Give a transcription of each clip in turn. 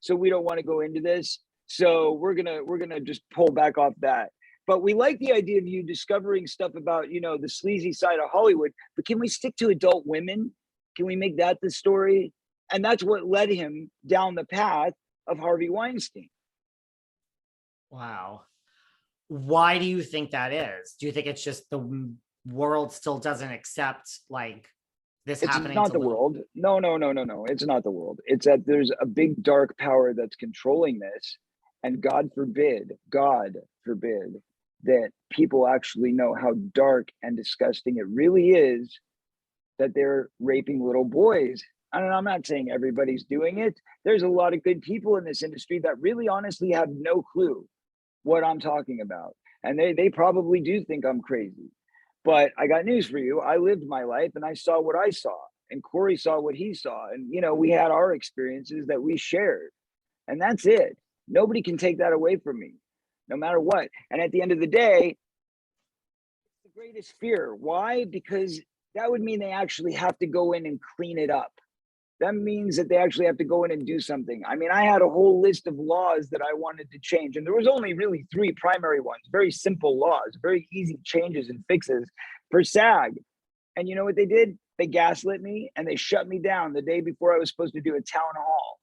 so we don't want to go into this. So we're gonna just pull back off that. But we like the idea of you discovering stuff about, you know, the sleazy side of Hollywood. But can we stick to adult women? Can we make that the story? And that's what led him down the path of Harvey Weinstein. Wow. Why do you think that is? Do you think it's just the world still doesn't accept like this happening? It's not the world. No. It's not the world. It's that there's a big dark power that's controlling this. And God forbid that people actually know how dark and disgusting it really is that they're raping little boys. And I'm not saying everybody's doing it. There's a lot of good people in this industry that really honestly have no clue what I'm talking about. And they probably do think I'm crazy. But I got news for you. I lived my life and I saw what I saw. And Corey saw what he saw. And, you know, we had our experiences that we shared. And that's it. Nobody can take that away from me, no matter what. And at the end of the day, it's the greatest fear. Why? Because that would mean they actually have to go in and clean it up. That means that they actually have to go in and do something. I mean, I had a whole list of laws that I wanted to change, and there was only really 3 primary ones, very simple laws, very easy changes and fixes for SAG. And you know what they did? They gaslit me and they shut me down the day before I was supposed to do a town hall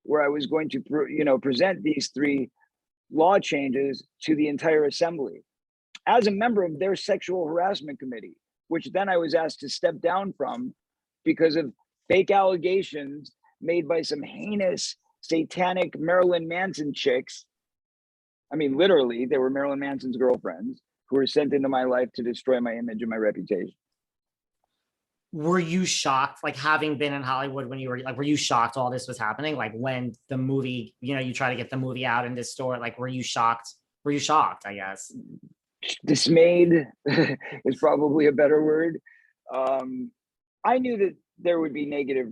where I was going to, present these 3 law changes to the entire assembly as a member of their sexual harassment committee, which then I was asked to step down from because of fake allegations made by some heinous, satanic Marilyn Manson chicks. I mean, literally, they were Marilyn Manson's girlfriends who were sent into my life to destroy my image and my reputation. Were you shocked, like having been in Hollywood when you were like, were you shocked all this was happening? Like when the movie, you know, you try to get the movie out in this store, like, were you shocked? Were you shocked, I guess? Dismayed is probably a better word. I knew that there would be negative,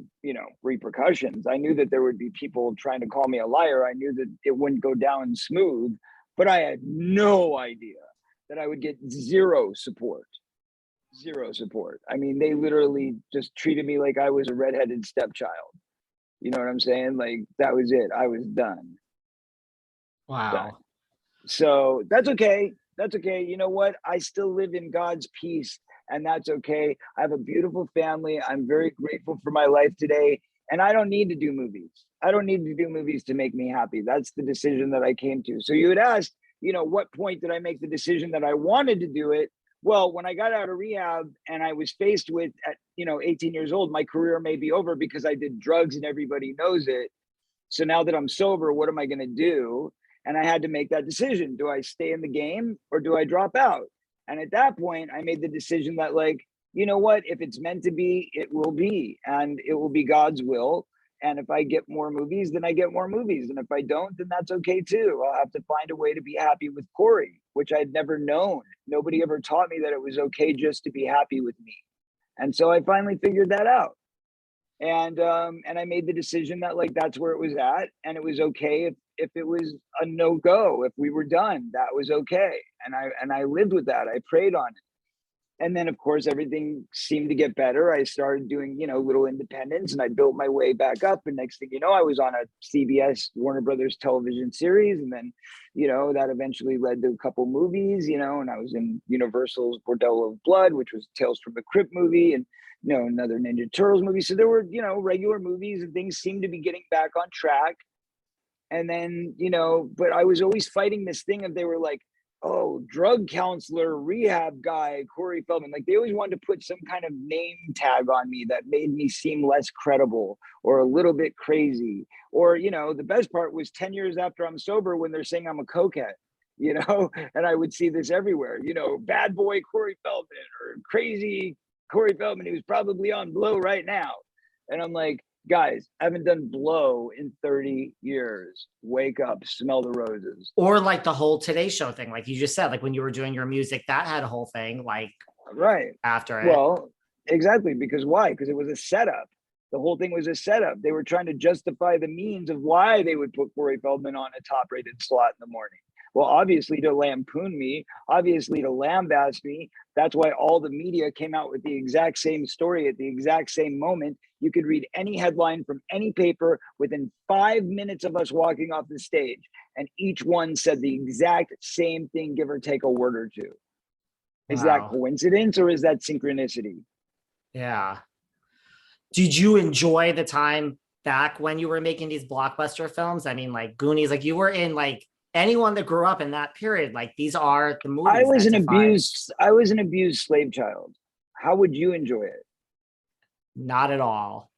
repercussions. I knew that there would be people trying to call me a liar. I knew that it wouldn't go down smooth, but I had no idea that I would get zero support. I mean, they literally just treated me like I was a redheaded stepchild. You know what I'm saying? Like, that was it. I was done. Wow. Done. So that's okay. That's okay. You know what? I still live in God's peace, and that's okay. I have a beautiful family. I'm very grateful for my life today. And I don't need to do movies. I don't need to do movies to make me happy. That's the decision that I came to. So you had asked, what point did I make the decision that I wanted to do it? Well, when I got out of rehab and I was faced with, at 18 years old, my career may be over because I did drugs and everybody knows it. So now that I'm sober, what am I going to do? And I had to make that decision. Do I stay in the game or do I drop out? And at that point, I made the decision that, like, you know what, if it's meant to be, it will be, and it will be God's will. And if I get more movies, then I get more movies. And if I don't, then that's okay too. I'll have to find a way to be happy with Corey, which I'd never known. Nobody ever taught me that it was okay just to be happy with me. And so I finally figured that out. And I made the decision that, like, that's where it was at. And it was okay if it was a no-go, if we were done, that was okay. And I lived with that. I prayed on it. And then, of course, everything seemed to get better. I started doing, little independents, and I built my way back up. And next thing you know, I was on a CBS Warner Brothers television series. And then, that eventually led to a couple movies, and I was in Universal's Bordello of Blood, which was Tales from the Crypt movie, and, another Ninja Turtles movie. So there were, regular movies, and things seemed to be getting back on track. And then, but I was always fighting this thing of, they were like, oh, drug counselor, rehab guy, Corey Feldman. Like, they always wanted to put some kind of name tag on me that made me seem less credible or a little bit crazy. Or, the best part was 10 years after I'm sober, when they're saying I'm a cokehead, and I would see this everywhere, bad boy Corey Feldman or crazy Corey Feldman, who's probably on blow right now. And I'm like, guys, I haven't done blow in 30 years. Wake up, smell the roses. Or like the whole Today Show thing, like you just said, like when you were doing your music, that had a whole thing, like right after it. Well, exactly, because why? Because it was a setup. The whole thing was a setup. They were trying to justify the means of why they would put Corey Feldman on a top-rated slot in the morning. Well, obviously to lampoon me, obviously to lambaste me. That's why all the media came out with the exact same story at the exact same moment. You could read any headline from any paper within 5 minutes of us walking off the stage, and each one said the exact same thing, give or take a word or two. Is that Wow. coincidence or is that synchronicity? Yeah. Did you enjoy the time back when you were making these blockbuster films? I mean, like Goonies, like you were in like anyone that grew up in that period, like these are the movies that define. I was an abused slave child. How would you enjoy it? Not at all.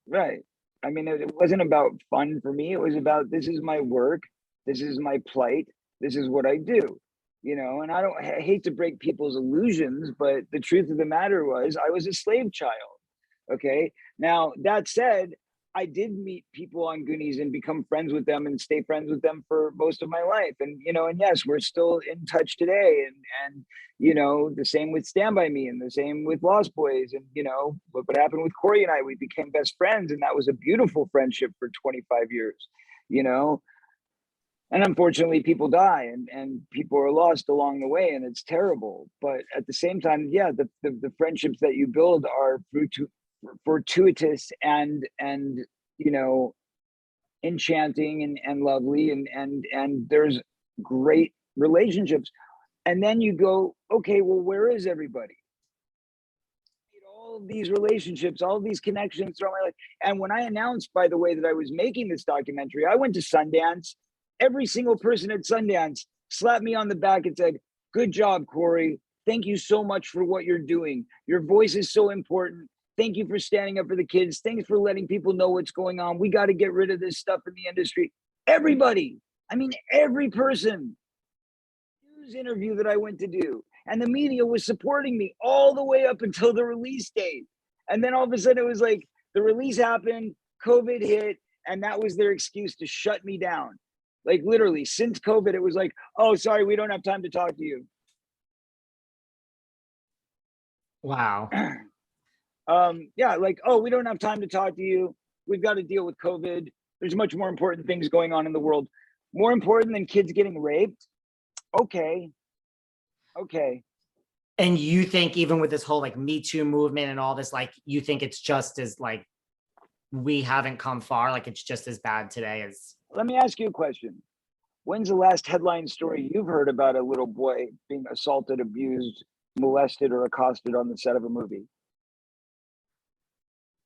Right. I mean, it wasn't about fun for me. It was about, this is my work. This is my plight. This is what I do. And I hate to break people's illusions, but the truth of the matter was I was a slave child. Okay. Now, that said, I did meet people on Goonies and become friends with them and stay friends with them for most of my life. And yes, we're still in touch today. And the same with Stand By Me and the same with Lost Boys. And, what happened with Corey and I, we became best friends. And that was a beautiful friendship for 25 years, you know? And unfortunately, people die and people are lost along the way, and it's terrible. But at the same time, yeah, the friendships that you build are fortuitous and enchanting and lovely and there's great relationships. And then you go, okay, well, where is everybody? All of these relationships, all of these connections throughout my life. And when I announced, by the way, that I was making this documentary, I went to Sundance. Every single person at Sundance slapped me on the back and said, good job, Corey. Thank you so much for what you're doing. Your voice is so important. Thank you for standing up for the kids. Thanks for letting people know what's going on. We got to get rid of this stuff in the industry. Everybody, I mean, every person, news interview that I went to do, and the media was supporting me all the way up until the release date. And then all of a sudden it was like the release happened, COVID hit, and that was their excuse to shut me down. Like literally since COVID, it was like, oh, sorry, we don't have time to talk to you. Wow. Yeah, like, oh, we don't have time to talk to you. We've got to deal with COVID. There's much more important things going on in the world. More important than kids getting raped. Okay. And you think even with this whole like Me Too movement and all this, like you think it's just as like we haven't come far, like it's just as bad today as. Let me ask you a question. When's the last headline story you've heard about a little boy being assaulted, abused, molested, or accosted on the set of a movie?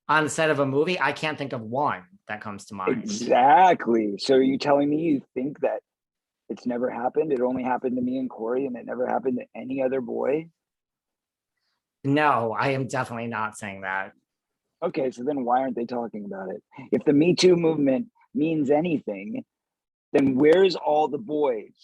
On the set of a movie, I can't think of one that comes to mind. Exactly. So are you telling me you think that it's never happened? It only happened to me and Corey, and it never happened to any other boy? No, I am definitely not saying that. Okay, so then why aren't they talking about it? If the Me Too movement means anything, then where's all the boys